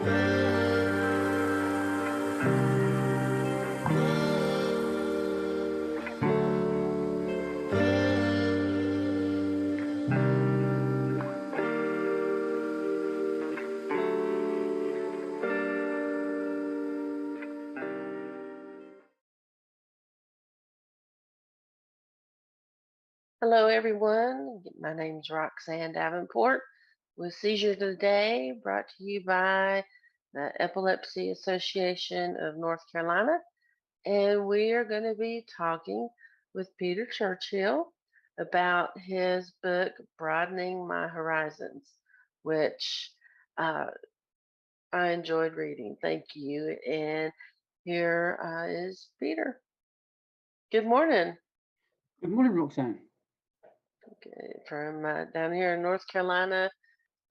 Hello, everyone. My name is Roxanne Davenport with Seizure Today, brought to you by the Epilepsy Association of North Carolina. And we are going to be talking with Peter Churchill about his book, Broadening My Horizons, which uh, I enjoyed reading. Thank you. And here is Peter. Good morning. Good morning, Roxanne. Okay, from down here in North Carolina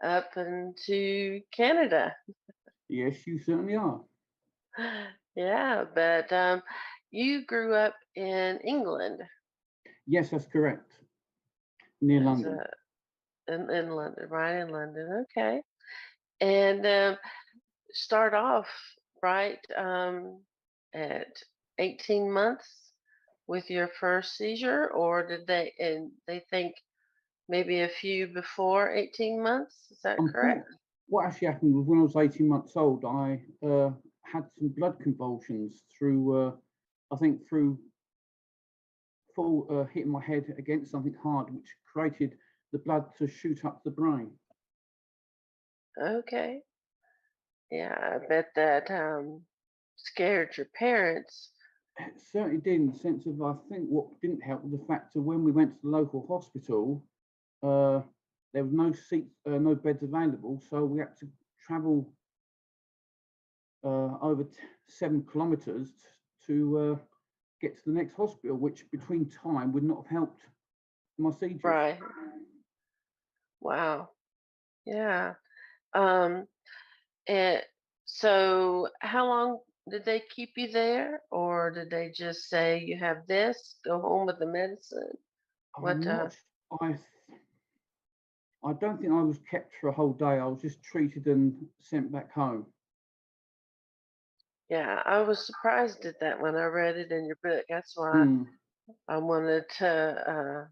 up into Canada. Yes, you certainly are. Yeah, but you grew up in England. Yes, that's correct. Near As London. in London, right in London. Okay, and start off right at 18 months with your first seizure, or did they think maybe a few before 18 months? Is that correct? What actually happened was when I was 18 months old, I had some blood convulsions through, I think through hitting my head against something hard, which created the blood to shoot up the brain. Okay. Yeah, I bet that scared your parents. It certainly did, in the sense of, I think what didn't help was the fact that when we went to the local hospital, there was no seats, no beds available, so we had to travel over 7 kilometres to get to the next hospital, which between time would not have helped my seizures. Right. Wow. Yeah. Um, and so how long did they keep you there, or did they just say you have this, go home with the medicine? What? I don't think I was kept for a whole day. I was just treated and sent back home. Yeah, I was surprised at that when I read it in your book. That's why I wanted to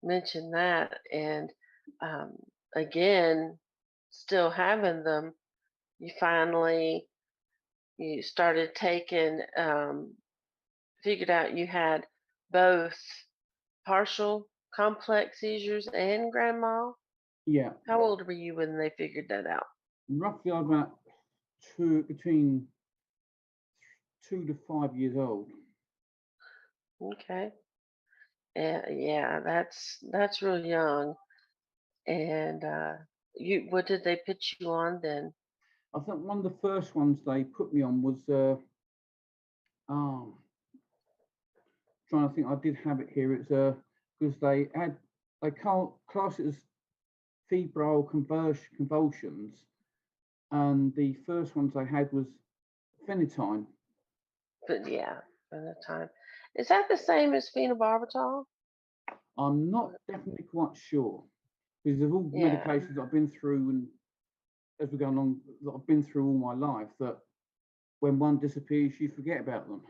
mention that. And um, again, still having them, you finally you started taking, figured out you had both partial complex seizures and grand mal. Yeah. How old were you when they figured that out? Roughly about between 2 to 5 years old. Okay. Yeah, that's real young. And what did they put you on then? I think one of the first ones they put me on was trying to think. I did have it here. It's because they can't class it as febrile convulsions, and the first ones I had was phenytoin. But yeah, by the time. Is that the same as phenobarbital? I'm not definitely quite sure, because of all the medications I've been through, and as we go along, that I've been through all my life, that when one disappears, you forget about them.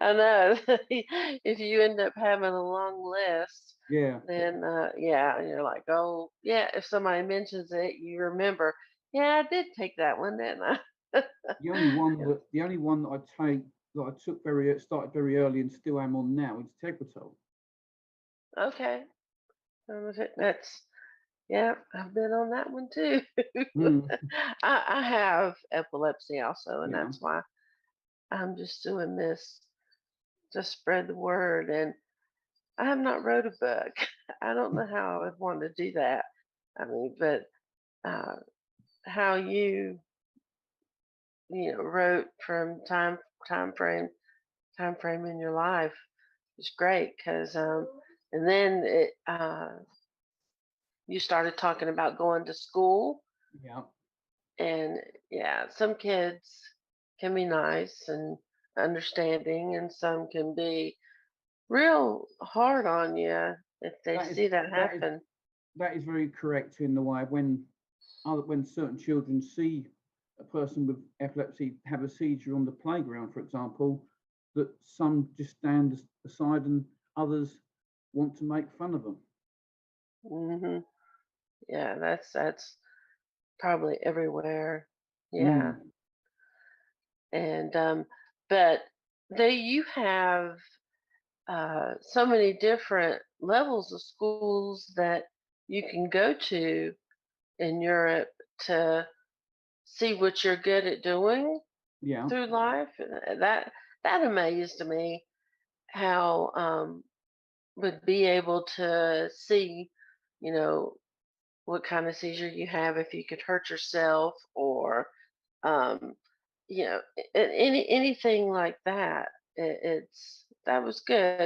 I know. If you end up having a long list, Yeah. then yeah, you're like, oh yeah. If somebody mentions it, you remember. Yeah, I did take that one, didn't I? The only one that I started very early and still am on now is Tegretol. Okay. That's yeah. I've been on that one too. I have epilepsy also, and that's why I'm just doing this to spread the word. And I have not wrote a book. I don't know how I would want to do that. I mean, but uh, how wrote from time frame in your life is great because and then you started talking about going to school. Yeah. And yeah, some kids can be nice and understanding, and some can be real hard on you if they see that happen. That is very correct in the way when when certain children see a person with epilepsy have a seizure on the playground, for example, that some just stand aside and others want to make fun of them. Hmm. Yeah, that's probably everywhere. Yeah. Mm, And but you have so many different levels of schools that you can go to in Europe to see what you're good at doing yeah, through life. That amazed me how would be able to see, you know, what kind of seizure you have if you could hurt yourself or um, anything like that. It's that was good.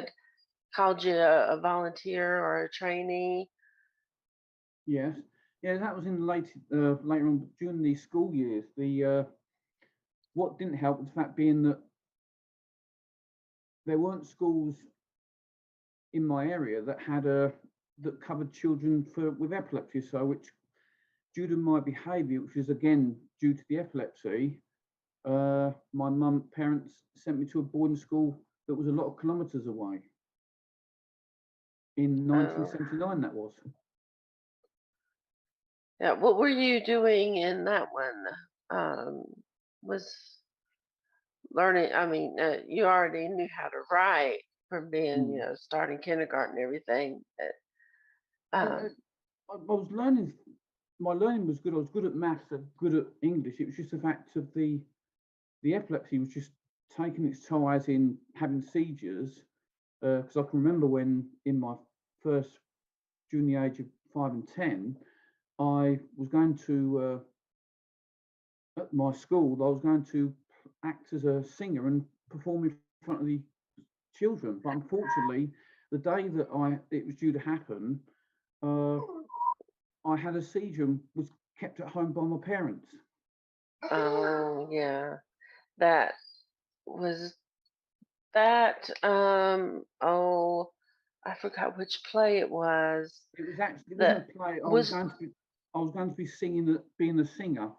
Called you a volunteer or a trainee. yes, yeah. That was in later on during the school years. The what didn't help was the fact being that there weren't schools in my area that had a that covered children with epilepsy. So, which due to my behaviour, which is again due to the epilepsy, my parents sent me to a boarding school that was a lot of kilometres away. In Oh, 1979, that was. yeah. What were you doing in that one? Was learning. I mean, you already knew how to write from being, Mm. starting kindergarten and everything. Uh, Um, I was learning. My learning was good. I was good at maths and good at English. It was just the fact of the epilepsy was just taking its toll, as in having seizures. Because I can remember when in my first, during the age of 5 and 10, I was going to at my school. I was going to act as a singer and perform in front of the children. But unfortunately, the day that it was due to happen, uh, I had a seizure and was kept at home by my parents. oh yeah, that was that. Oh, I forgot which play it was. It wasn't That a play. was. I was going to be singing, being a singer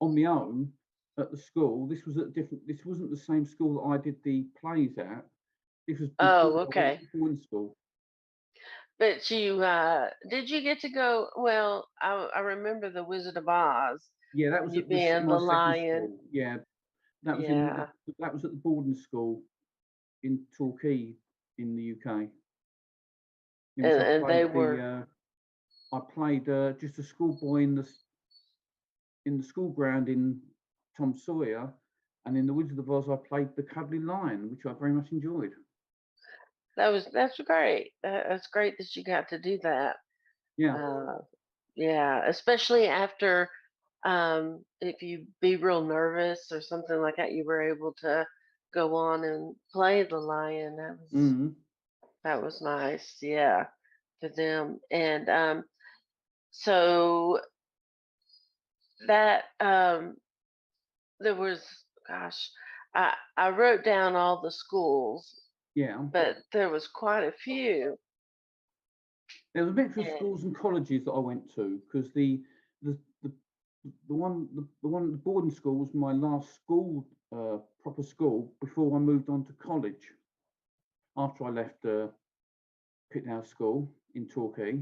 on my own at the school. This was at different. This wasn't the same school that I did the plays at. This was before Oh, I went okay. to boarding school. But you did you get to go? Well, I remember the Wizard of Oz. Yeah, that was You at being my the second lion. school. Yeah, that was Yeah, that was at the boarding school in Torquay in the UK, in which and they were. I played just a schoolboy in the school ground in Tom Sawyer, and in the Wizard of Oz I played the Cuddly Lion, which I very much enjoyed. That's great. That's great that you got to do that. Yeah, Uh, yeah, especially after if you be real nervous or something like that, you were able to go on and play the lion. mm, That was nice. Yeah, for them. And so that there was, gosh, I wrote down all the schools, yeah. but there was quite a few. There was a mixture of And, schools and colleges that I went to because the the the boarding school was my last school, proper school before I moved on to college. After I left Pithouse School in Torquay,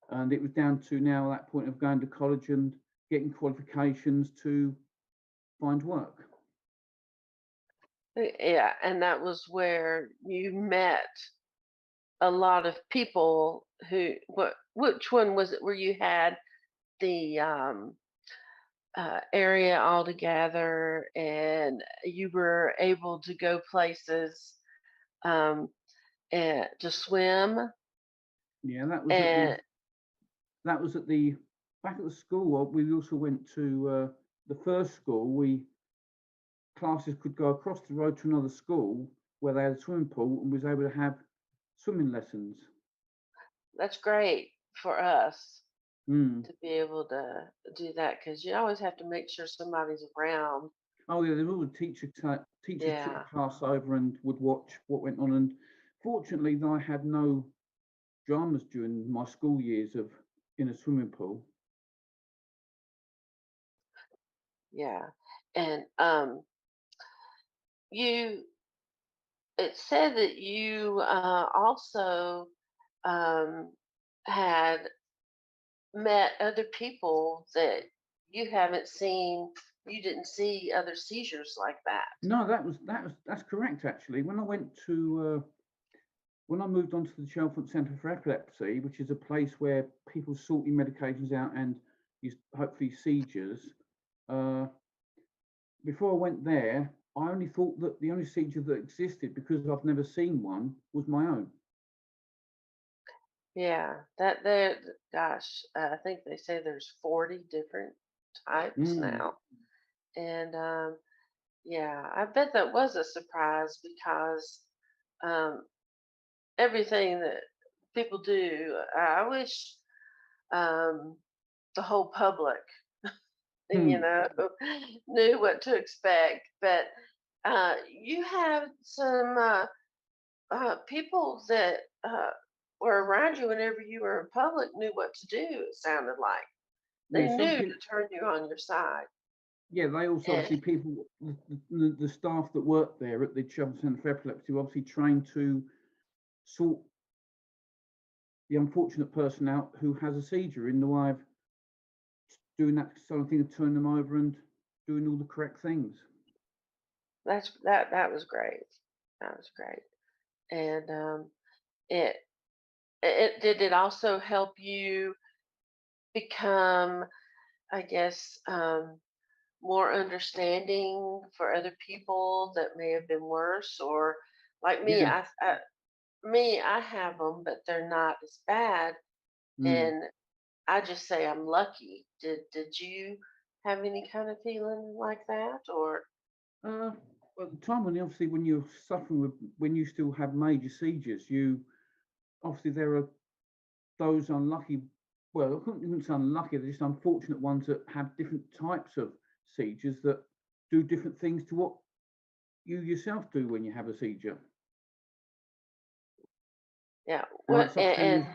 and it was down to now that point of going to college and getting qualifications to find work. yeah, and that was where you met a lot of people who, which one was it where you had the area all together and you were able to go places um, and to swim Yeah, and that was at the back at the school. We also went to the first school. We classes could go across the road to another school where they had a swimming pool and was able to have swimming lessons. that's great for us Mm. to be able to do that because you always have to make sure somebody's around. Oh yeah, there was a teachers took the Yeah. class over and would watch what went on. And fortunately, I had no dramas during my school years of in a swimming pool. Yeah. And you it said that you also um, had met other people that you haven't seen. You didn't see other seizures like that. No, that's correct actually. When I moved on to the Chelmsford Centre for Epilepsy, which is a place where people sorting medications out and use hopefully seizures, uh, before I went there, I only thought that the only seizure that existed, because I've never seen one, was my own. Yeah, that there. Gosh, I think they say there's 40 different types Mm, now, and yeah, I bet that was a surprise because um, everything that people do, I wish um, the whole public, you hmm. know, knew what to expect. But you have some people that were around you whenever you were in public knew what to do. It sounded like Yeah, they some knew people. to turn you on your side. Yeah, they also And obviously people, the staff that work there at the Chelmsford Centre for Epilepsy were obviously trained to sort the unfortunate person out who has a seizure in the way of doing that sort of thing, of turning them over and doing all the correct things. that was great. That was great. And it it did it also help you become, I guess, more understanding for other people that may have been worse, or like me, Yeah. I have them, but they're not as bad, Mm. and I just say I'm lucky. Did you have any kind of feeling like that, or Uh, well, at the time when obviously when you're suffering with, when you still have major seizures, you obviously there are those unlucky. Well, I couldn't even say unlucky. They're just unfortunate ones that have different types of seizures that do different things to what you yourself do when you have a seizure. yeah? And What it's up to and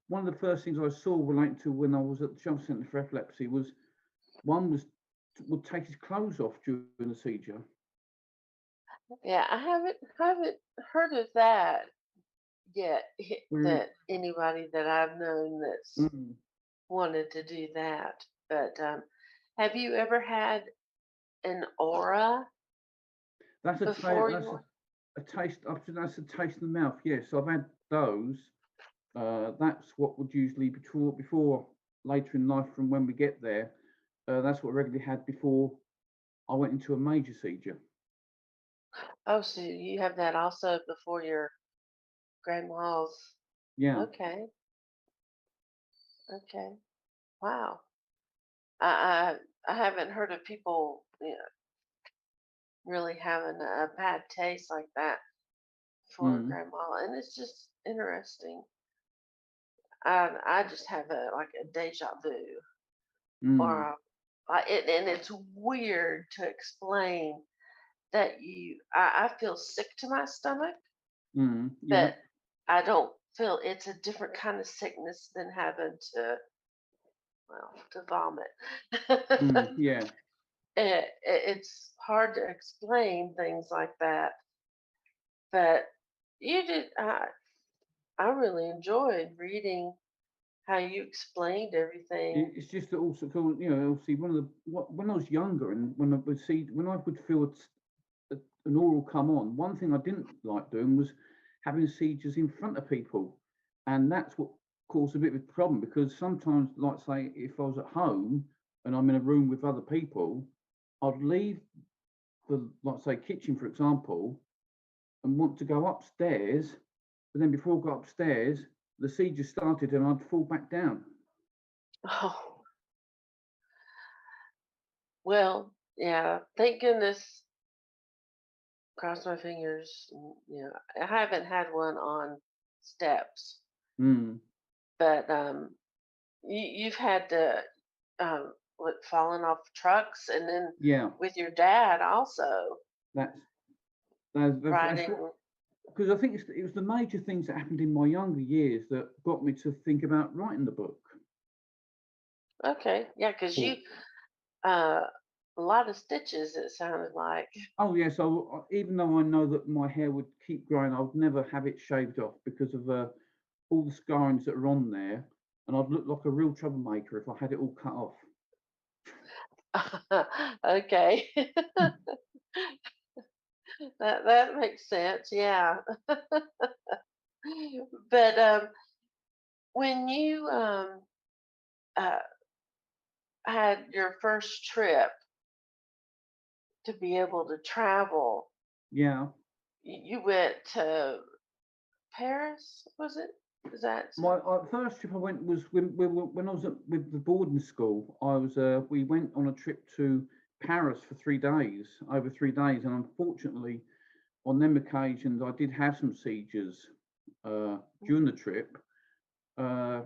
one of the first things I saw relating to when I was at the Chelmsford Centre for Epilepsy was one was would take his clothes off during the seizure. yeah, I haven't heard of that yet. Where That anybody that I've known that's mm, wanted to do that. But have you ever had an aura that's a ta- before that's you? a taste. That's a taste in the mouth. Yes, I've had those. That's what would usually before later in life from when we get there. That's what I regularly had before I went into a major seizure. Oh, so you have that also before your grandma's. Yeah. Okay, okay, wow. I haven't heard of people, really having a bad taste like that for Mm, grandma, and it's just interesting. I just have a like a deja vu, mm, or and it's weird to explain that I feel sick to my stomach, yeah. but I don't feel it's a different kind of sickness than having to, well, to vomit. Yeah. It's hard to explain things like that, but you did. I really enjoyed reading how you explained everything. It's just that also cool, you know, obviously one of the when I was younger and when I would see when I would feel an oral come on, one thing I didn't like doing was having seizures in front of people, and that's what caused a bit of a problem because sometimes, like say, if I was at home and I'm in a room with other people, I'd leave the like say kitchen for example and want to go upstairs, but then before I got upstairs, the seizure started and I'd fall back down. Oh, well, yeah. Thank goodness. Cross my fingers. I haven't had one on steps, Mm, but you've had to what falling off trucks, and then yeah. with your dad also That's that's what, riding. because I think it was the major things that happened in my younger years that got me to think about writing the book. Okay, yeah, because you Or uh, a lot of stitches, it sounded like. Oh yeah, so even though I know that my hair would keep growing, I would never have it shaved off because of all the scarrings that are on there, and I'd look like a real troublemaker if I had it all cut off. Okay. That makes sense. Yeah. But when you uh, had your first trip to be able to travel, Yeah, you went to Paris, was it? Is that my first trip I went was when I was with the boarding school. I was we went on a trip to Paris for 3 days, over 3 days, and unfortunately, on them occasions, I did have some seizures during the trip. Uh,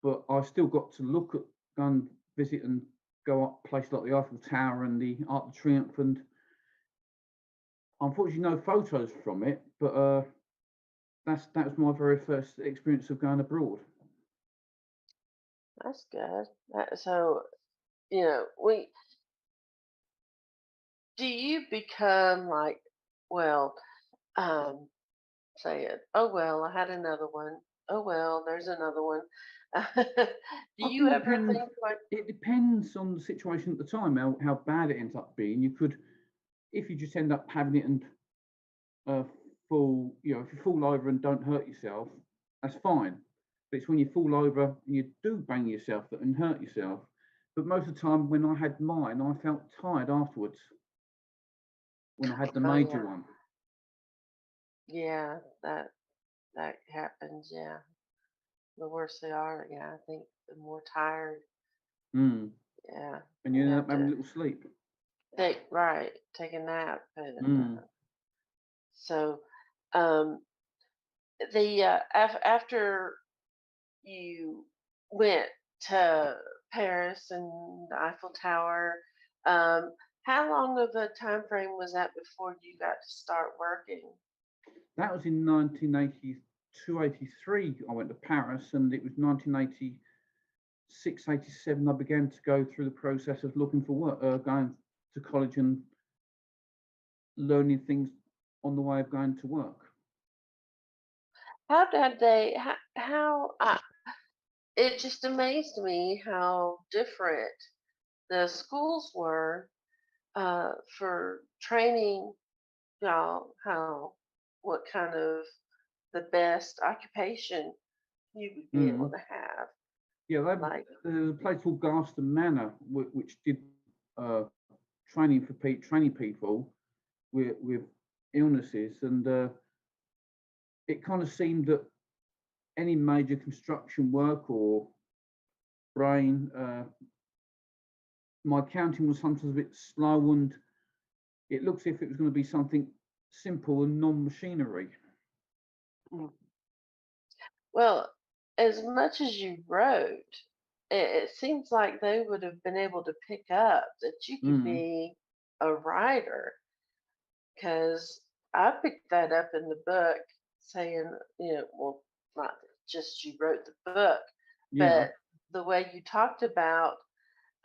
but I still got to look at, go and visit and go up places like the Eiffel Tower and the Arc de Triomphe, and unfortunately no photos from it. But that was my very first experience of going abroad. that's good. So, you know, we do you become like, well, um, say it. Oh well, I had another one. Oh well, there's another one. Do I you think ever think like, it depends on the situation at the time, how bad it ends up being. You could, if you just end up having it and uh, fall, if you fall over and don't hurt yourself, that's fine. But it's when you fall over and you do bang yourself and hurt yourself. But most of the time, when I had mine, I felt tired afterwards. When I had the oh major yeah, one, yeah, that happens. Yeah, the worse they are, yeah, I think the more tired. mm. Yeah, And you you end have up having a to little sleep. take a nap, and Mm. so um, the after you went to Paris and the Eiffel Tower. Um, how long of a time frame was that before you got to start working? That was in 1982, 83. I went to Paris, and it was 1986, 87. I began to go through the process of looking for work, going to college and learning things on the way of going to work. How did they? How it just amazed me how different the schools were for training y'all. How what kind of the best occupation you would be able Mm. to have. Yeah, Like, there's a place called Garston Manor, which did uh, training for training people with illnesses, and it kind of seemed that any major construction work or brain, my counting was sometimes a bit slow, and it looks as if it was going to be something simple and non-machinery. mm, well, as much as you wrote, it seems like they would have been able to pick up that you could Mm. be a writer, because I picked that up in the book saying, well, not just you wrote the book, Yeah. but the way you talked about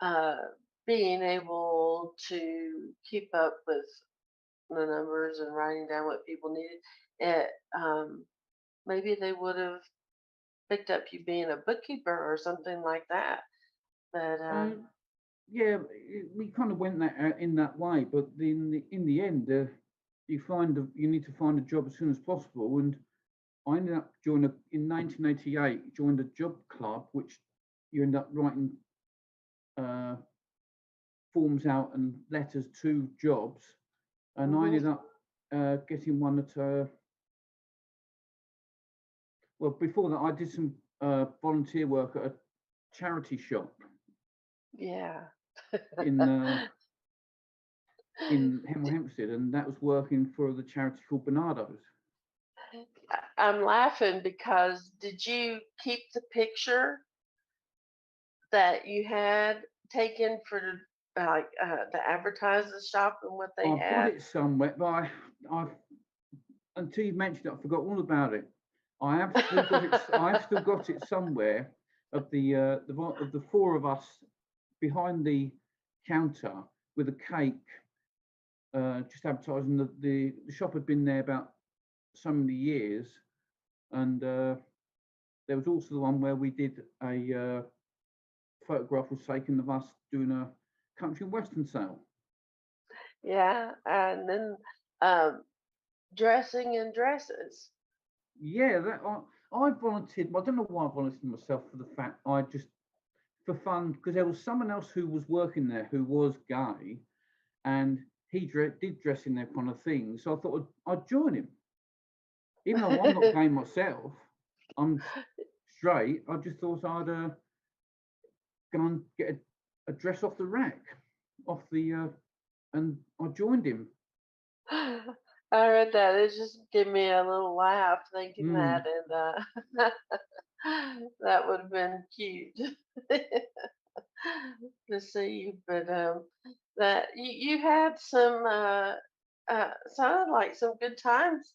uh, being able to keep up with the numbers and writing down what people needed, it maybe they would have picked up you being a bookkeeper or something like that. But Um, yeah, we kind of went that in that way, but in the end, you need to find a job as soon as possible, and I ended up joining in 1988. Joined a job club, which you end up writing uh, forms out and letters to jobs, and I mhm. ended up getting one at well, before that I did some volunteer work at a charity shop Yeah. in Hemel Hempstead, and that was working for the charity called Bernardo's. I'm laughing because did you keep the picture that you had taken for like to advertise the shop and what they I've got had? it somewhere, but I've until you mentioned it, I forgot all about it. I have still got it. I have still got it somewhere of the four of us behind the counter with a cake, just advertising that the shop had been there about so many years, and there was also the one where we did a photograph was taken of us doing a country and western sale. Yeah, and then um, dressing in dresses. Yeah, I volunteered. I don't know why I volunteered myself for the fact I just for fun because there was someone else who was working there who was gay, and he did dress in that kind of thing. So I thought I'd join him, even though I'm not gay myself. I'm straight. I just thought I'd go and get a dress off the rack, off the, and I joined him. I read that. It just gave me a little laugh thinking Mm. that, and that would have been cute to see. But that you had some sounded like some good times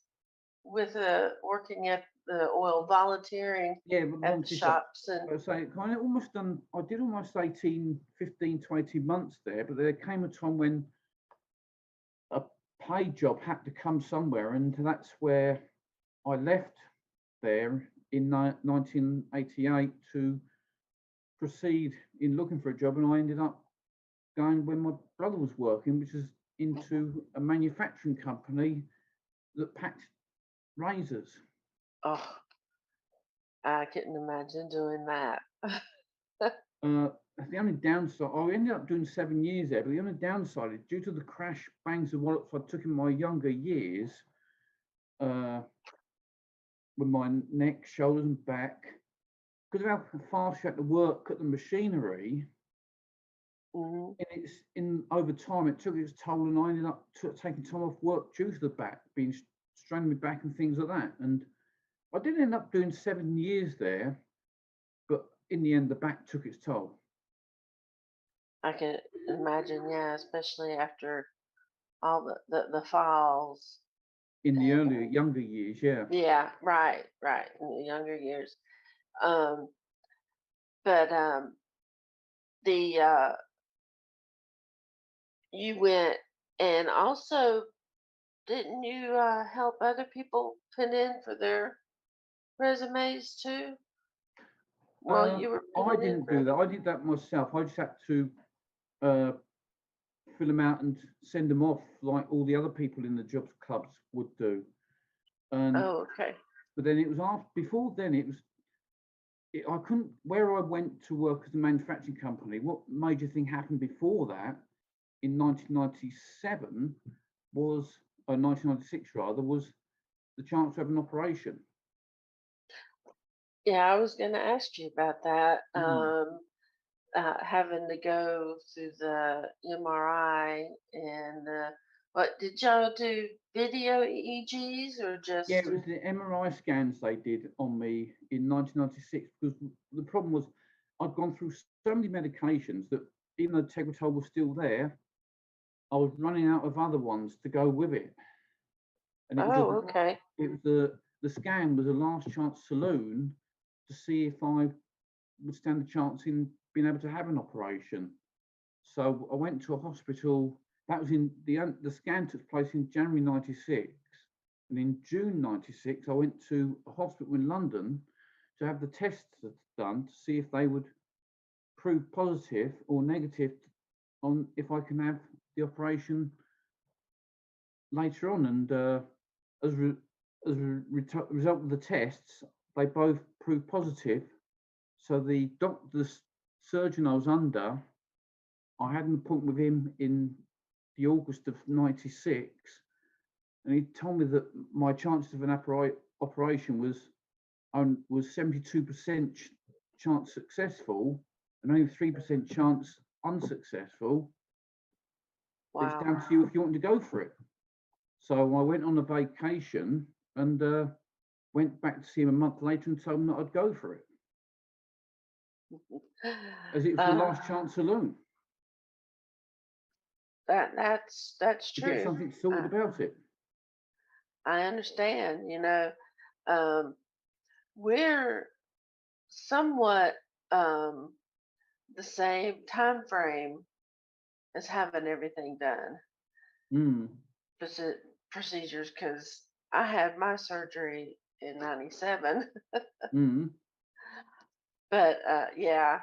with working at the oil, volunteering Yeah, but at the once it's shops, and I say kind of almost done. I did almost 18, 15 to 18 months there, but there came a time when a paid job had to come somewhere, and that's where I left there in 1988 to proceed in looking for a job, and I ended up going where my brother was working, which is into a manufacturing company that packed razors. oh, I couldn't imagine doing that. Uh, the only downside, I ended up doing 7 years there, but the only downside is due to the crash bangs of wallets I took in my younger years, uh, with my neck, shoulders, and back, because of how fast you had to work at the machinery. Hmm. And it's in over time, it took its toll, and I ended up taking time off work due to the back being straining me back and things like that. And I did end up doing 7 years there, but in the end, the back took its toll. I can imagine, yeah, especially after all the falls. In the And earlier, younger years, yeah. yeah, right, right, in the younger years. Um, but the you went, and also didn't you help other people put in for their resumes too while Uh, you were I putting in didn't do for? that. I did that myself. I just had to uh, fill them out and send them off like all the other people in the jobs clubs would do. And Oh, okay. but then it was after before then it was I couldn't where I went to work as a manufacturing company. What major thing happened before that in 1997 was 1996 rather was the chance to have an operation. Yeah, I was going to ask you about that. Mm. Having to go through the MRI and what did y'all do? Video EEGs or Yeah, just? it was the MRI scans they did on me in 1996 because the problem was I'd gone through so many medications that even though Tegretol was still there, I was running out of other ones to go with it. And Oh, okay. it was the scan was a last chance saloon to see if I would stand a chance in being able to have an operation. So I went to a hospital. That was in the scan took place in January 96. And in June 96, I went to a hospital in London to have the tests done to see if they would prove positive or negative on if I can have the operation later on. And as, re, as a result of the tests, they both proved positive. So the surgeon I was under, I had an appointment with him in the August of 96, and he told me that my chances of an operation was 72% chance successful and only 3% chance unsuccessful. It's Wow. down to you if you want to go for it. So I went on a vacation and went back to see him a month later and told him that I'd go for it, as it was the Uh, last chance saloon that's to get true. something sorted Uh, about it. I understand. Um, we're somewhat the same time frame. as having everything done, Mm. proce- procedures, because I had my surgery in '97. Mm. But yeah,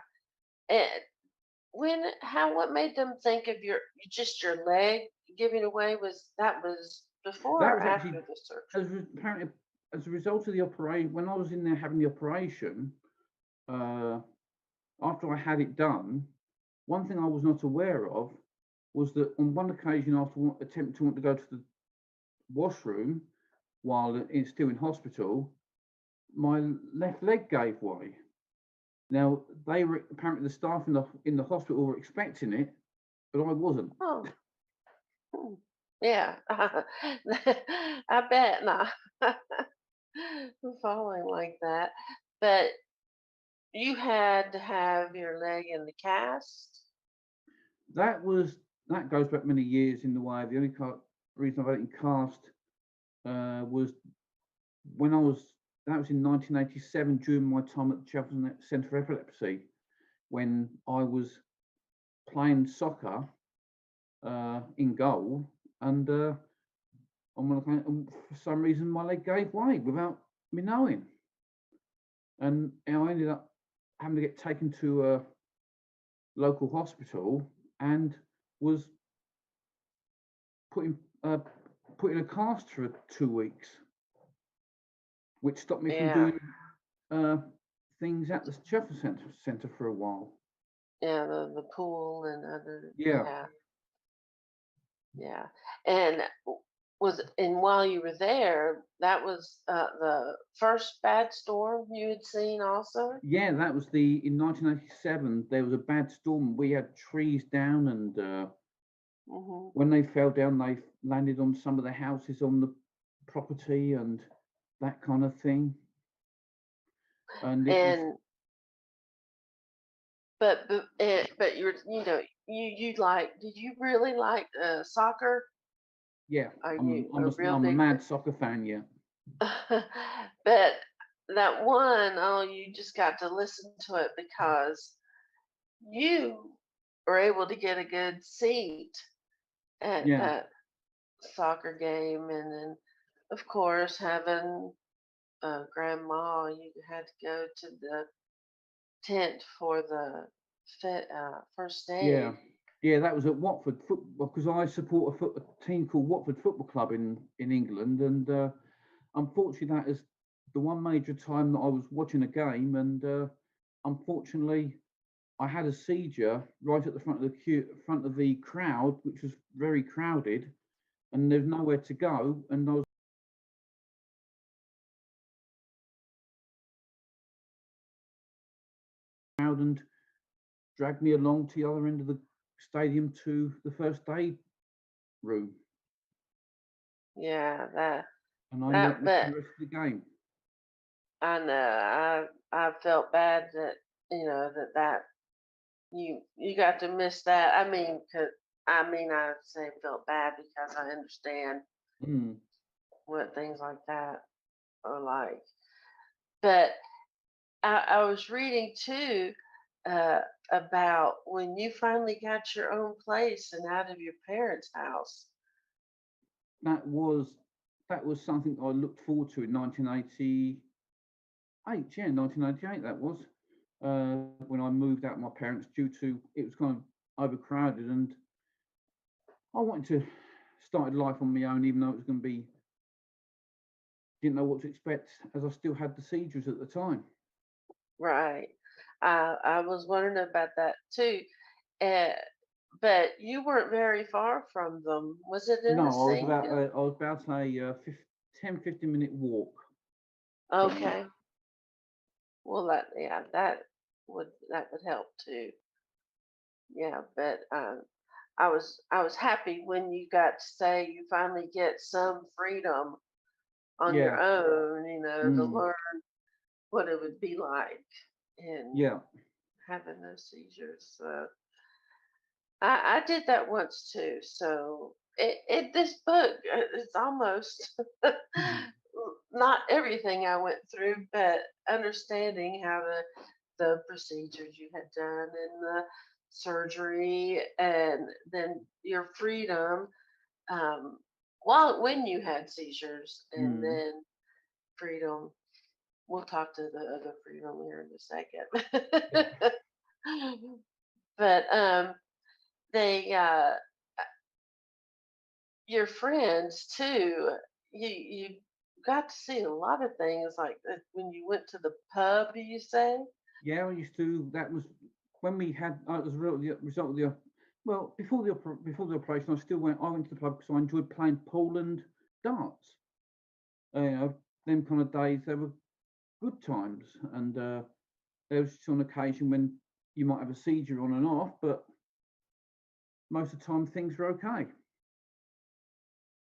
and what made them think of just your leg giving away? Was That before or was actually after the surgery? apparently as a result of the operation. When I was in there having the operation, uh, after I had it done, one thing I was not aware of was that on one occasion, after attempting to want to go to the washroom while it's still in hospital, my left leg gave way. Now they were apparently the staff in the hospital were expecting it, but I wasn't. Oh, hmm, yeah, I bet not. Falling like that, but you had to have your leg in the cast. That was that goes back many years in the way. The only reason I've had it in cast was when I was that was in 1987 during my time at the Cheltenham Centre for Epilepsy when I was playing soccer in goal and and for some reason my leg gave way without me knowing, and I ended up having to get taken to a local hospital and was put in uh, put in a cast for 2 weeks, which stopped me from Yeah, doing uh, things at the Cheltenham Centre for a while. yeah, the pool and other, Yeah, yeah, yeah. And while you were there, that was the first bad storm you had seen, also. yeah, that was the in 1987. There was a bad storm. We had trees down, and Hmm. when they fell down, they landed on some of the houses on the property and that kind of thing. And it was, And but you like, did you really like soccer? yeah, Are you a real I'm a big mad soccer fan. Yeah, but that one, oh, you just got to listen to it because you were able to get a good seat at yeah, that soccer game, and then of course having grandma, you had to go to the tent for the first yeah. aid. Yeah, that was at Watford football because I support a team called Watford Football Club in England, and unfortunately, that is the one major time that I was watching a game, and unfortunately, I had a seizure right at the front of the crowd, which was very crowded, and there's nowhere to go, and I was crowd and dragged me along to the other end of the stadium to the first aid room, Yeah, that and I never that missed but the rest of the game. I know I felt bad that that you got to miss that. I mean, I say felt bad because I understand Mm. what things like that are like. But I was reading too uh, about when you finally got your own place and out of your parents' house. That was that was something I looked forward to in 1988. Yeah, 1998 that was when I moved out of my parents due to it was kind of overcrowded, and I wanted to start life on my own, even though it was going to be didn't know what to expect as I still had the seizures at the time. Right. I was wondering about that too. Uh, but you weren't very far from them. Was it in No, the same town? I was about a 10-15 minute walk from them. Okay. Well, that would help too. Yeah, but I was happy when you got to say you finally get some freedom on your Yeah, own, to mm, learn what it would be like in yeah, having those seizures. I did that once too. So this book is almost not everything I went through, but understanding how the procedures you had done and surgery, and then your freedom, while when you had seizures, and Mm. then freedom. We'll talk to the other freedom here in a second. But they your friends too. You got to see a lot of things like when you went to the pub. You say? Yeah, I used to. That was when we had. It was the result of the. Well, before the operation, I still went. I went to the pub because I enjoyed playing pool and darts. You know, them kind of days, they were good times, and there was just on occasion when you might have a seizure on and off, but most of the time things were okay.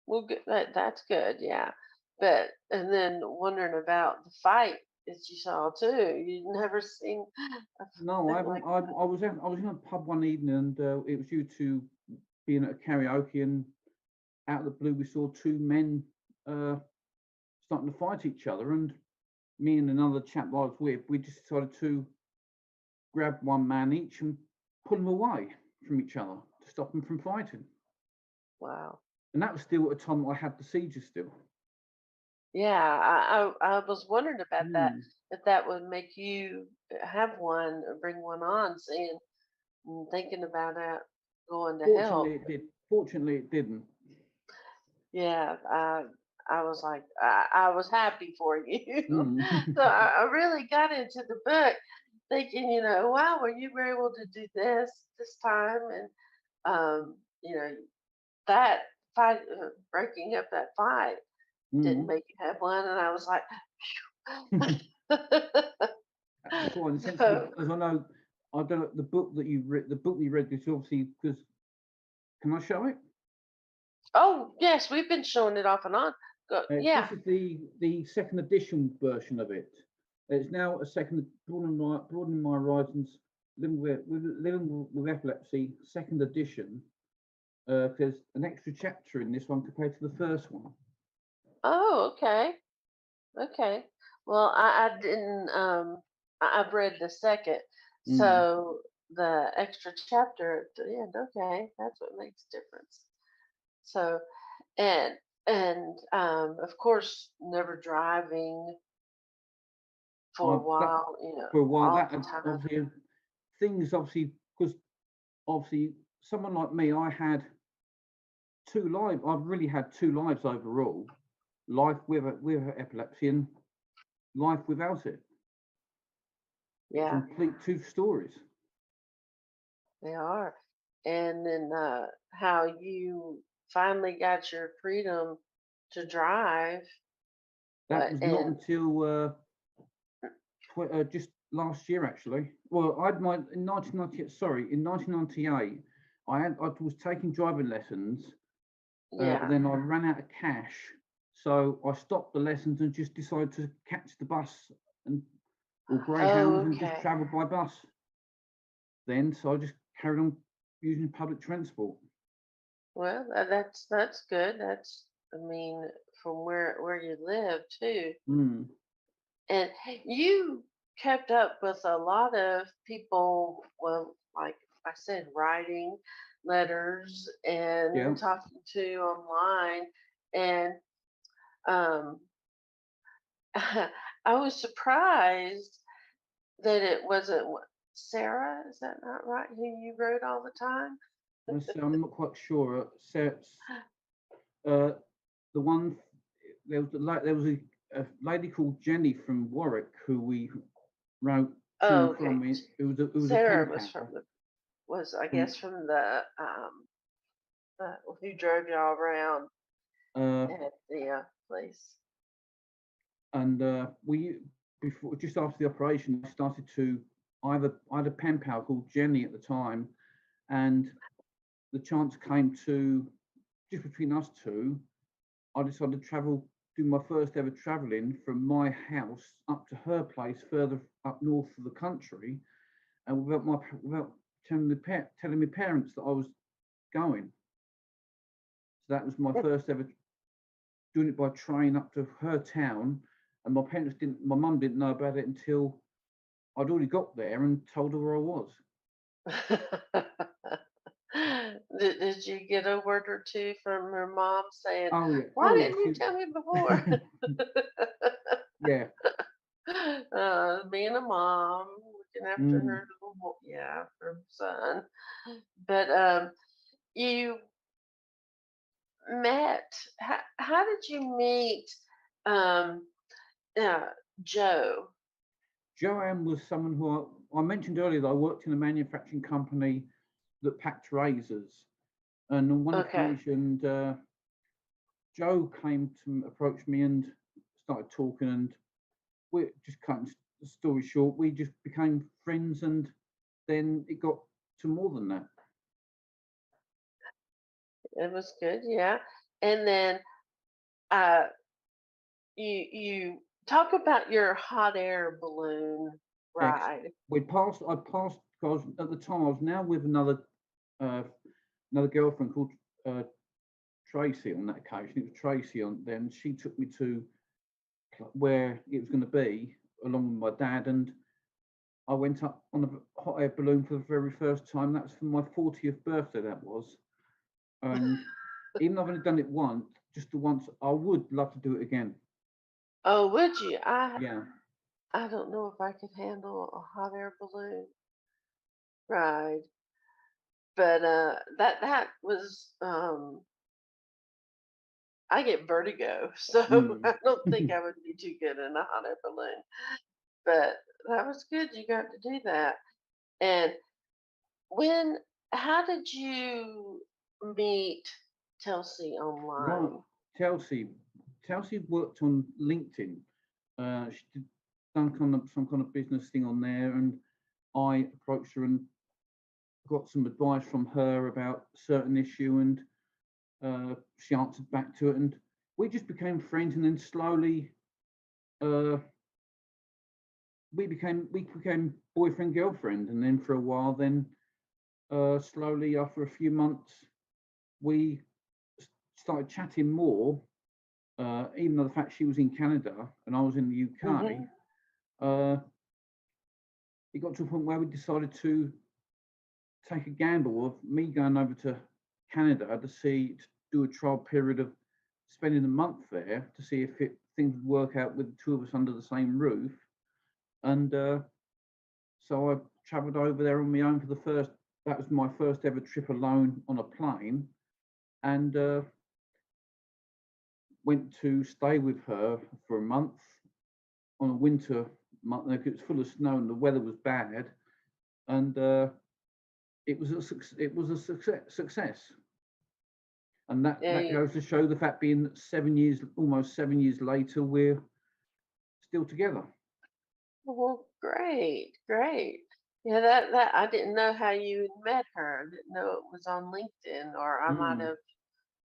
Well, good. That's good. Yeah. But and then wondering about the fight that you saw too. You never seen a No, I thing haven't. like I was in a pub one evening, and it was due to being at a karaoke, and out of the blue we saw two men uh, starting to fight each other, and me and another chap I was with, we just decided to grab one man each and pull them away from each other to stop them from fighting. wow. And that was still at a time I had the seizure still. Yeah, I was wondering about that. Mm. If that would make you have one or bring one on, seeing and thinking about that going to Fortunately, help. it did. Fortunately, it didn't. Yeah, I was like, I was happy for you. Mm. So I really got into the book thinking, wow, well, you were able to do this time, and that fight, breaking up that fight didn't Mm. make you have one, and I was like, That's why, in the sense, so, as I know, I don't know the book that you read. The book that you read is obviously because. Can I show it? oh yes, we've been showing it off and on. Yeah. This is the second edition version of it. It's now a second broadening my horizons, living with epilepsy, second edition. There's an extra chapter in this one compared to the first one. Oh, okay. Okay. Well, I didn't. I've read the second, Mm. so the extra chapter at the end. Okay, that's what makes difference. So, and of course, never driving for a That while. for a while All that the time. obviously things obviously because obviously someone like me, I had two lives. I've really had two lives overall: life with epilepsy and life without it. Yeah, Complete two stories. they are. And then how you finally got your freedom to drive. That What was not and until just last year, actually. Well, I had my in 1998. Sorry, in 1998, I was taking driving lessons, but yeah. then I ran out of cash, so I stopped the lessons and just decided to catch the bus and or Oh, Greyhound and just okay. travel by bus. Then, so I just carried on using public transport. Well, that's good. That's I mean, from where you live too, Mm. and you kept up with a lot of people. Well, like I said, writing letters Yeah, and talking to online, and um, I was surprised that it wasn't Sarah. Is that not right? Who you wrote all the time? I'm not quite sure. Uh, the one there was a lady called Jenny from Warwick who we wrote to Oh, and okay. from. It was a pen Sarah was from pal. was I From, guess from the who drove y'all around uh, at the place. and we before just after the operation, I started to I had a pen pal called Jenny at the time, and the chance came to just between us two. I decided to do my first ever travelling from my house up to her place further up north of the country, and without telling my parents that I was going. So that was my first ever doing it by train up to her town, and my mum didn't know about it until I'd already got there and told her where I was. Did you get a word or two from her mom saying, Oh yeah, "Why oh yeah, didn't you tell me before?" yeah. Being a mom, looking after Mm. her little yeah, her son. But you met. How did you meet um, uh, Joe? Joanne was someone who I mentioned earlier that I worked in a manufacturing company that packed razors, and on one Okay. occasion, Joe came to approach me and started talking, and we just cutting the story short, we just became friends, and then it got to more than that. It was good, yeah. And then uh, you talk about your hot air balloon Yeah, 'cause ride. I passed, because at the time I was now with uh, another girlfriend called uh, Tracy on that occasion. It was Tracy on then. She took me to where it was going to be along with my dad, and I went up on a hot air balloon for the very first time. That's for my 40th birthday, that was. And even though I've only done it once, just the once, I would love to do it again. Oh, would you? Yeah. I don't know if I could handle a hot air balloon ride, but that was I get vertigo, so Mm. I don't think I would be too good in a hot air balloon. But that was good. You got to do that. And when, how did you meet Chelsea Right. online? Chelsea. Chelsea worked on LinkedIn. She did some kind of business thing on there, and I approached her and got some advice from her about a certain issue, and she answered back to it, and we just became friends, and then slowly uh, we became boyfriend girlfriend, and then for a while, then slowly after a few months, we started chatting more. Even though the fact she was in Canada and I was in the UK, Hmm. uh, it got to a point where we decided to take a gamble of me going over to Canada to do a trial period of spending a month there to see if things would work out with the two of us under the same roof. And so I travelled over there on my own for the first. That was my first ever trip alone on a plane, and went to stay with her for a month on a winter month. Like, it was full of snow and the weather was bad, and it was a success. And that Yeah. goes to show the fact being that 7 years, almost 7 years later, we're still together. Well, great, great. Yeah, that I didn't know how you had met her. I didn't know it was on LinkedIn, or I might Mm. have.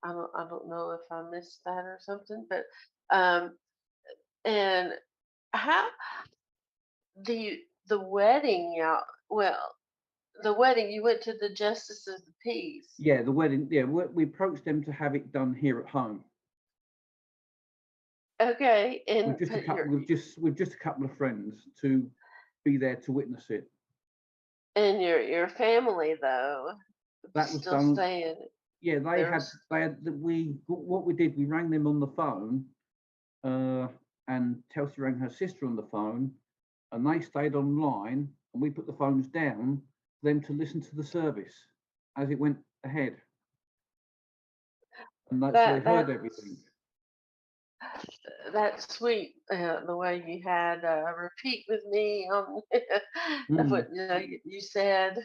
I don't know if I missed that or something. But um, and how the wedding? Yeah, well, the wedding you went to the Justice of the Peace. Yeah, the wedding. Yeah, we approached them to have it done here at home. Okay, With and just a put couple, your with just a couple of friends to be there to witness it. and your family though That was still done. staying. Yeah, There's they had we what we did. We rang them on the phone, uh, and Chelsea rang her sister on the phone, and they stayed online, and we put the phones down for them to listen to the service as it went ahead, and so they that heard everything. that's sweet. The way you had repeat with me on what Mm. you said.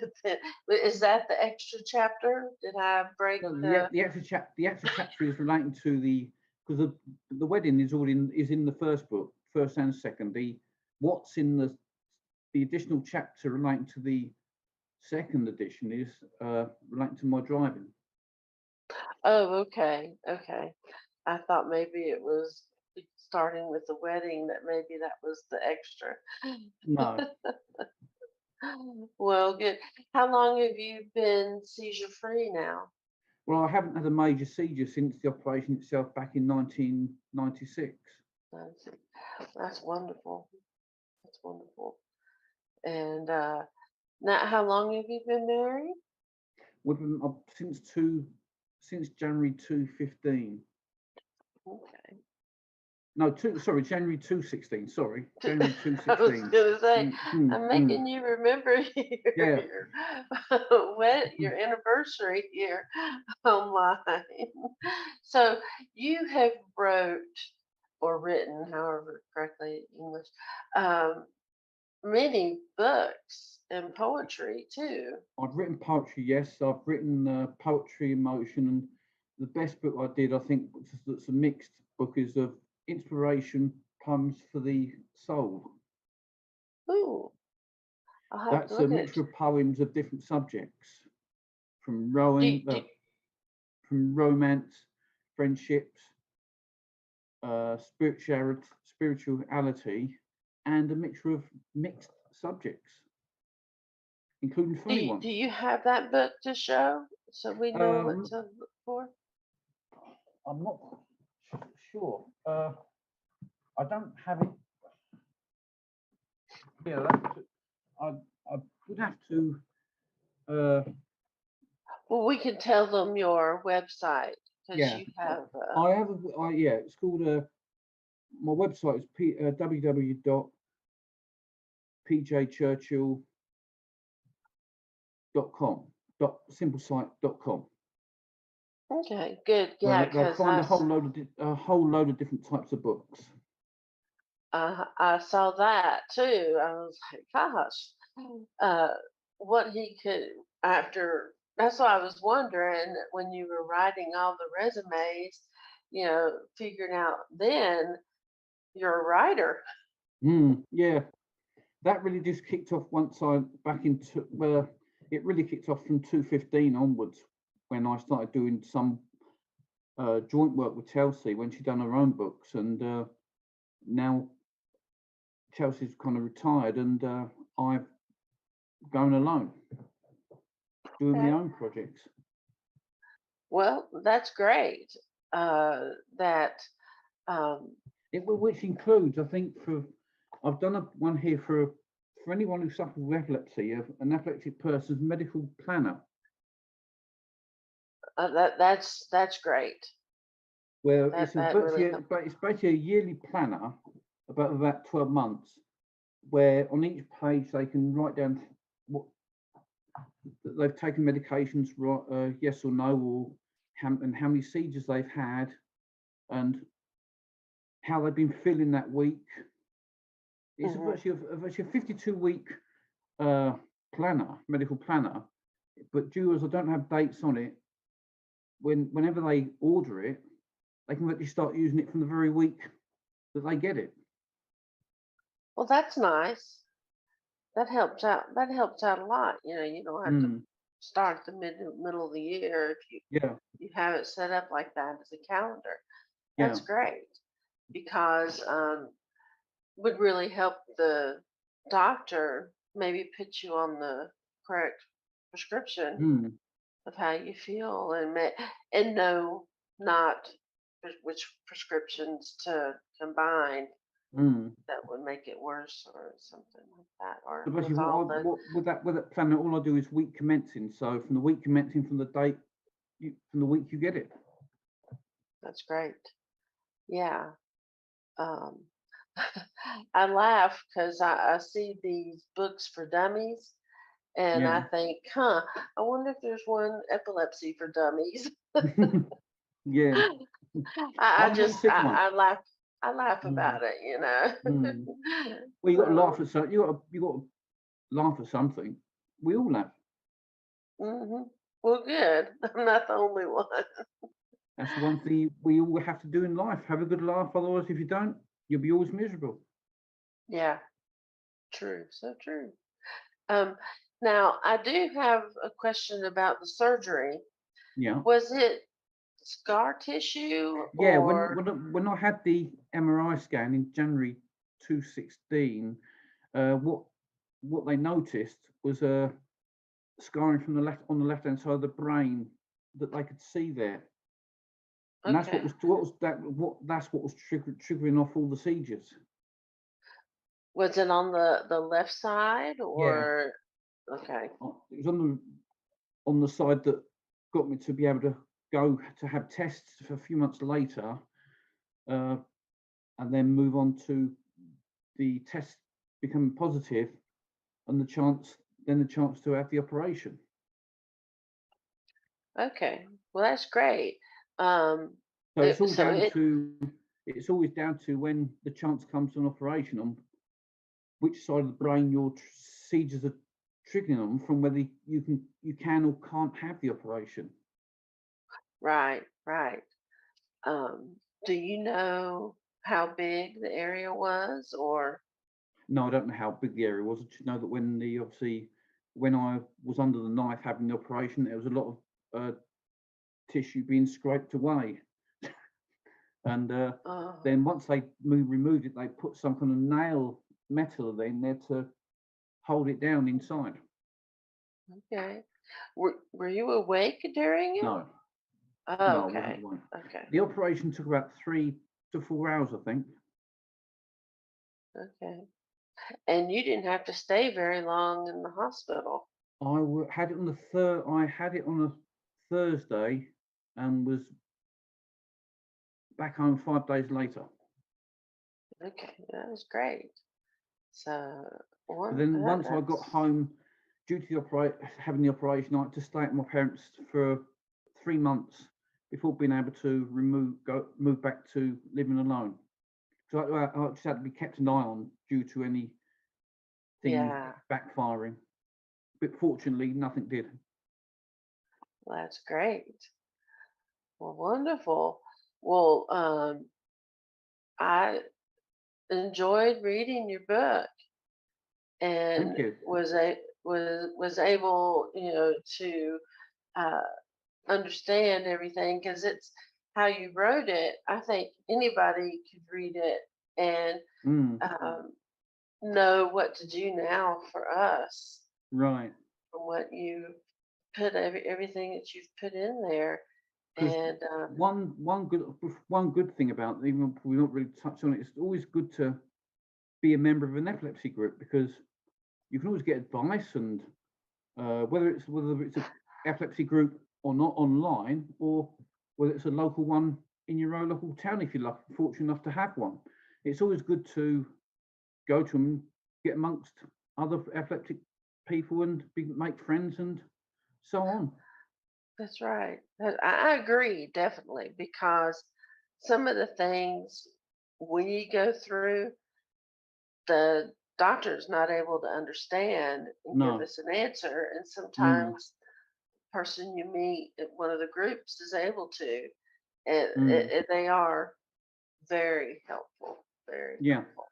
Is that the extra chapter? Did I break No, the? the actual chapter is relating to because the wedding is all in the first book, first and second. What's in the additional chapter relating to the second edition is relating to my driving. Oh, okay, okay. I thought maybe it was starting with the wedding. That maybe that was the extra. No, Well, good. How long have you been seizure free now? well, I haven't had a major seizure since the operation itself back in 1996. That's wonderful. That's wonderful. And Now, how long have you been married? We've been since January 2015. Okay. No, January 2016. Sorry, January I was 2016. gonna say, Mm, mm, I'm mm. making you remember Yeah. your anniversary here online. So you have wrote or written, however correctly English, um, many books and poetry too. I've written poetry, yes. I've written poetry in motion, and the best book I did, I think, that's a mixed book, is of inspiration poems for the soul. Ooh, I'll have to That's a look at it. mixture of poems of different subjects, from Do, do, from romance, friendships, spirituality, and a mixture of mixed subjects, including funny do ones. you have that book to show so we know what Um, to look for? I'm not sure. I don't have it. Yeah, I would have to. Uh, Well, we can tell them your website because yeah, you have. I have. Yeah, it's called. My website is www.pjchurchill.com. Simplesite.com. Okay, good. Where Yeah, they'll because find a whole load of different types of books. I saw that too. I was like, gosh, uh, what he could after. That's why I was wondering when you were writing all the resumes, figuring out then you're a writer. Yeah, that really just kicked off once I back into it really kicked off from 2015 onwards, when I started doing some joint work with Chelsea when she done her own books, and now Chelsea's kind of retired, and I've gone alone doing my Okay. own projects. Well, that's great. That um, Which includes, I think, I've done one here for anyone who suffers with epilepsy, an epileptic person's medical planner, that's great. where That really helps. it's basically a yearly planner about 12 months, where on each page they can write down what they've taken medications, right, yes or no, or and how many seizures they've had, and how they've been feeling that week. It's Hmm. a virtually 52-week medical planner, but due as I don't have dates on it, whenever they order it, they can actually start using it from the very week that they get it. Well, that's nice. That helps out. That helps out a lot. You don't have to Mm, start at the middle of the year if yeah, you have it set up like that as a calendar. yeah. That's great because would really help the doctor maybe put you on the correct prescription Mm, of how you feel and know not which prescriptions to combine mm. that would make it worse or something like that So or basically, with all the what with that planner, all I do is week commencing. So from the week commencing from the date from the week you get it. that's great. Yeah. um, I laugh because I see these books for dummies and I Yeah, think, I wonder if there's one epilepsy for dummies. yeah. I I've never just seen one. I laugh Mm, about it. mm. Well, you got to laugh So, at something. You got to laugh at something. We all laugh. well, good. I'm not the only one. That's one thing we all have to do in life. Have a good laugh. Otherwise, if you don't, you'll be always miserable. Yeah, true. So true. Um, Now I do have a question about the surgery. Yeah. Was it scar tissue Yeah. or When I had the MRI scan in January 2016, what they noticed was a scarring from the left on the left hand side of the brain that they could see there, and that's okay? that's what was triggering off all the seizures. Was it on the left side Yeah. or? Okay. It was on the side that got me to be able to go to have tests for a few months later, uh, and then move on to the test becoming positive, and the chance to have the operation. Okay. Well, that's great. Um, So it's all so down it to it's always down to when the chance comes to an operation on which side of the brain your seizures are triggering on, from whether you can or can't have the operation. right, right. Do you know how big the area was, or No, I don't know how big the area was. I just know that when I was under the knife having the operation, there was a lot of tissue being scraped away, and oh, then once they removed it, they put some kind of metal in there to hold it down inside. okay. Were you awake during it? No, Oh, no, I wasn't okay. awake. Okay. The operation took about 3 to 4 hours, I think. Okay. And you didn't have to stay very long in the hospital. Had it on the third. I had it on a Thursday, and was back home 5 days later. Okay, that was great. So But one then that, once I got that's home, due to having the operation, I had to stay at my parents for 3 months before being able to move back to living alone. So I just had to be kept an eye on due to anything yeah, backfiring. But fortunately, nothing did. that's great. Well, wonderful. Well, I enjoyed reading your book Thank and you. was able, to uh, understand everything because it's how you wrote it. I think anybody could read it and Mm, know what to do now for us right. from what you put everything that you've put in there. Because And one good thing about, even if we not really touched on it, it's always good to be a member of an epilepsy group, because you can always get advice, and whether it's a epilepsy group or not online, or whether it's a local one in your own local town, if you're fortunate enough to have one. It's always good to go to them, get amongst other epileptic people, and make friends and so on. that's right. I agree definitely because some of the things we go through, the doctor's not able to understand and give No. us an answer, and Mm, sometimes the person you meet at one of the groups is able to, and mm, they are very helpful, very yeah. helpful.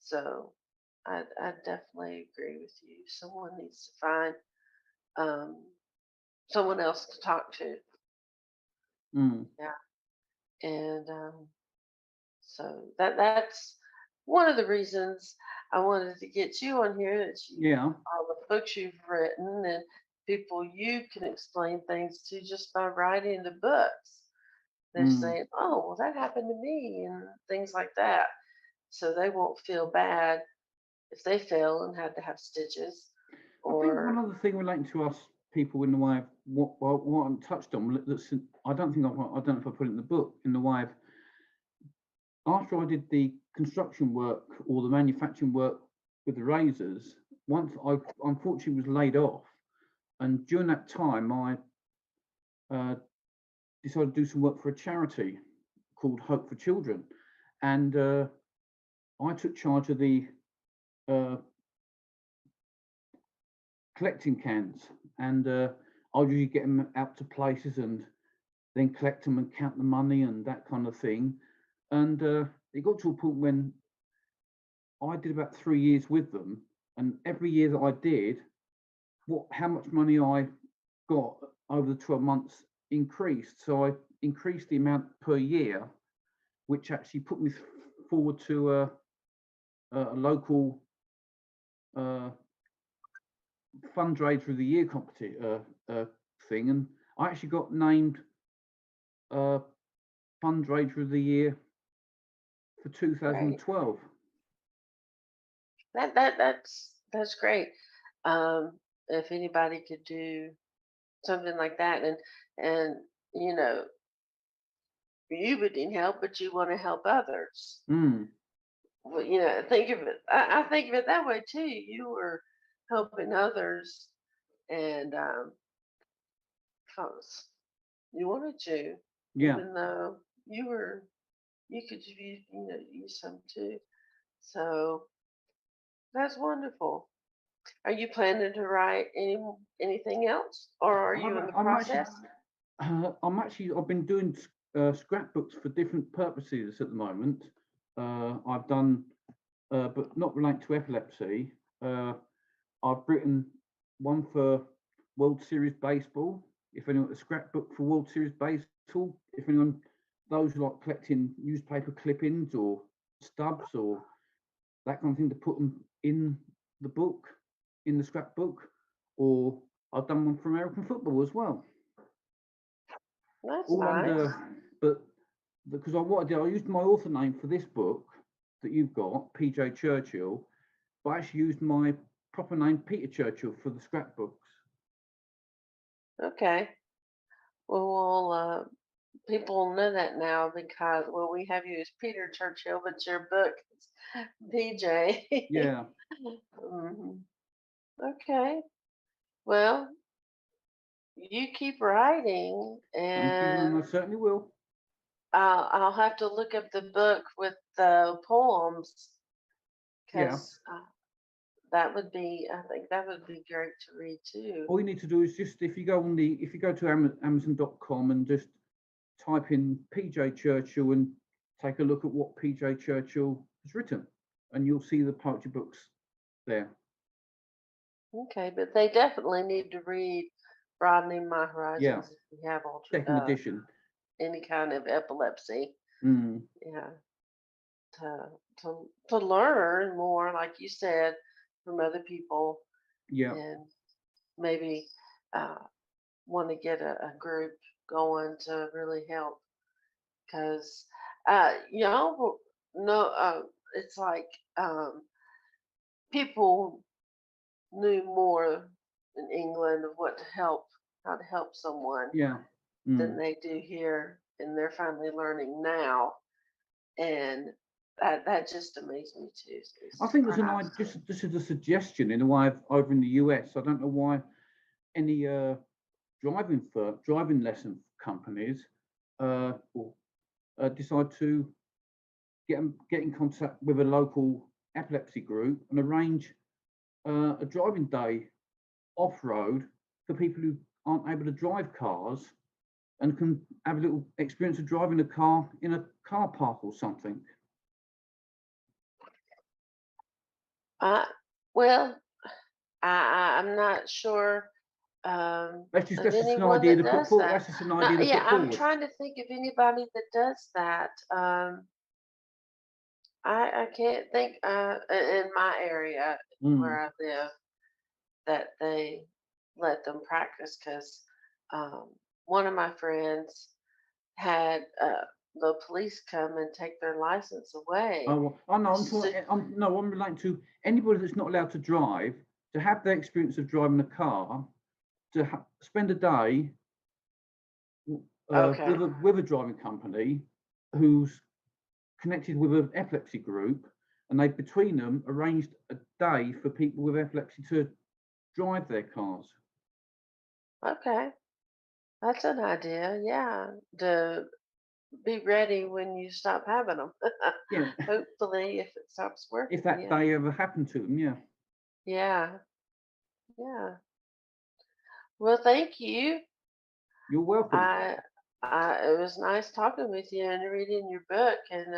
So I definitely agree with you. Someone needs to find um, someone else to talk to. Mm, Yeah, and so that's one of the reasons I wanted to get you on here. That you yeah. all the books you've written and people you can explain things to just by writing the books. They're Mm. saying, "Oh, well, that happened to me," and things like that. So they won't feel bad if they fell and had to have stitches I think one or other thing relating to us people, in the way of what I touched on, that's, I don't think I don't know if I put it in the book, in the way of, after I did the construction work or the manufacturing work with the razors, once I unfortunately was laid off, and during that time I uh, decided to do some work for a charity called Hope for Children, and I took charge of the uh, collecting cans, and I'll usually get them out to places and then collect them and count the money and that kind of thing. And it got to a point when I did about 3 years with them, and every year that I did, how much money I got over the 12 months increased. So I increased the amount per year, which actually put me forward to a local uh, fundraiser of the year thing, and I actually got named uh, fundraiser of the year for right. 2012. That's great. if anybody could do something like that, and you know, you would need help, but you want to help others. Mm. Well, think of it. I think of it that way too. You were helping others, and 'cause you wanted to, Yeah. even though you could use use some too. So that's wonderful. Are you planning to write anything else, or are you in the I'm actually, process? I've been doing scrapbooks for different purposes at the moment. I've done, but not related to epilepsy. I've written one for World Series baseball. If anyone, a scrapbook for World Series baseball. If anyone, those who like collecting newspaper clippings or stubs or that kind of thing, to put them in the book, in the scrapbook. Or I've done one for American football as well. That's All nice. under, but because what I did, I used my author name for this book that you've got, PJ Churchill, but I actually used my proper name, Peter Churchill, for the scrapbooks. Okay. Well, people know that now because we have you as Peter Churchill, but your book is PJ. Yeah, Mhm. Okay. Well, you keep writing, thank you, and I and certainly will. I'll have to look up the book with the poems Yeah, because that would be, I think that would be great to read too. all you need to do is just, if you go on the, if you go to Amazon.com and just type in PJ Churchill and take a look at what PJ Churchill has written, and you'll see the poetry books there. Okay, but they definitely need to read Broadening My Yeah, Horizons if you have second edition. any kind of epilepsy. Mm, Yeah, to learn more, like you said, from other people, yeah, and maybe uh, want to get a group going to really help. Because no, it's like people knew more in England of how to help someone yeah. than Mm. they do here, and they're finally learning now, and that just amazed me too. It's I think there's an idea, surprised me. just as a suggestion in a way over in the US. I don't know why any driving lesson companies will decide to get in contact with a local epilepsy group and arrange a driving day off road for people who aren't able to drive cars and can have a little experience of driving a car in a car park or something. Uh, well, I'm not sure of That's just an anyone idea that to put does forward. that. That's just an No, idea to yeah, put I'm forward. trying to think of anybody that does that. I can't think in my area Mm. where I live that they let them practice because um, one of my friends had the police come and take their license away. Oh, I know. I'm So, talking. No, I'm relating to anybody that's not allowed to drive to have the experience of driving a car, to spend a day okay, with a driving company who's connected with an epilepsy group, and they between them arranged a day for people with epilepsy to drive their cars. okay, that's an idea. Yeah, to be ready when you stop having them. Yeah, Hopefully, if it stops if working, that yeah, day ever happened to them. Yeah, yeah, yeah. Well, thank you. you're welcome. I, it was nice talking with you and reading your book and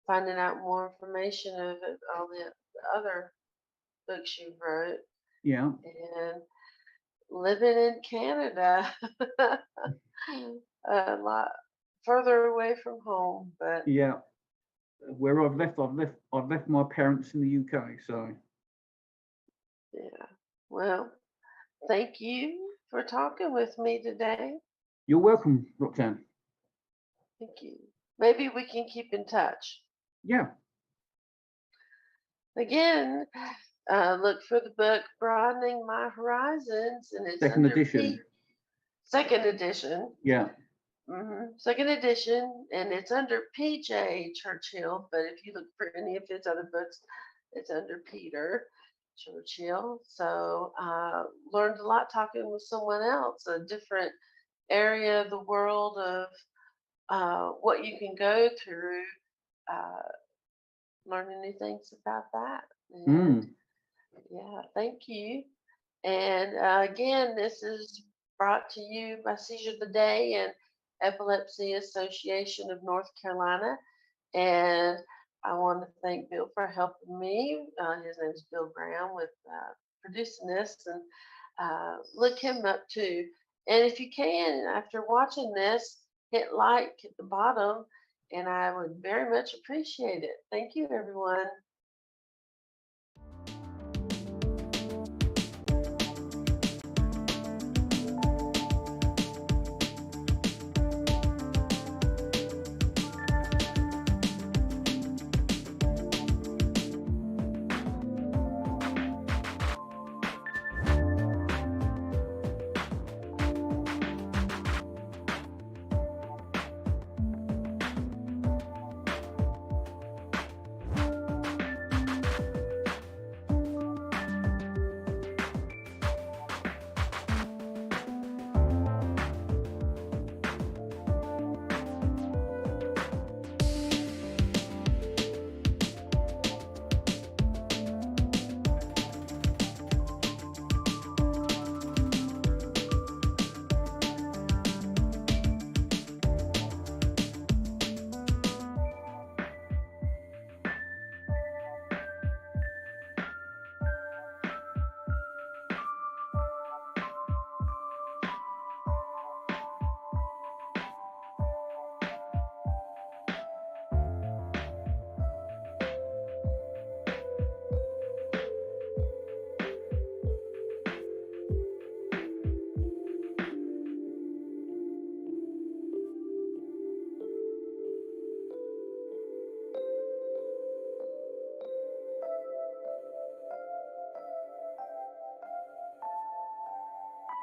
finding out more information of all the other books you wrote Yeah, and living in Canada, a lot further away from home, but yeah. Where I've left my parents in the UK. So yeah. Well, thank you for talking with me today. you're welcome, Roxanne. Thank you. Maybe we can keep in touch. Yeah. Again, Look for the book Broadening My Horizons, and it's Second under edition. second edition. Yeah. Second edition, and it's under PJ Churchill. But if you look for any of his other books, it's under Peter Churchill. So learned a lot talking with someone else, a different area of the world of what you can go through, uh, learning new things about that. And Mm. yeah, thank you. And again, this is brought to you by Seizure the Day and Epilepsy Association of North Carolina. And I want to thank Bill for helping me. His name is Bill Brown with producing this, and look him up too. And if you can, after watching this, hit like at the bottom, and I would very much appreciate it. Thank you, everyone.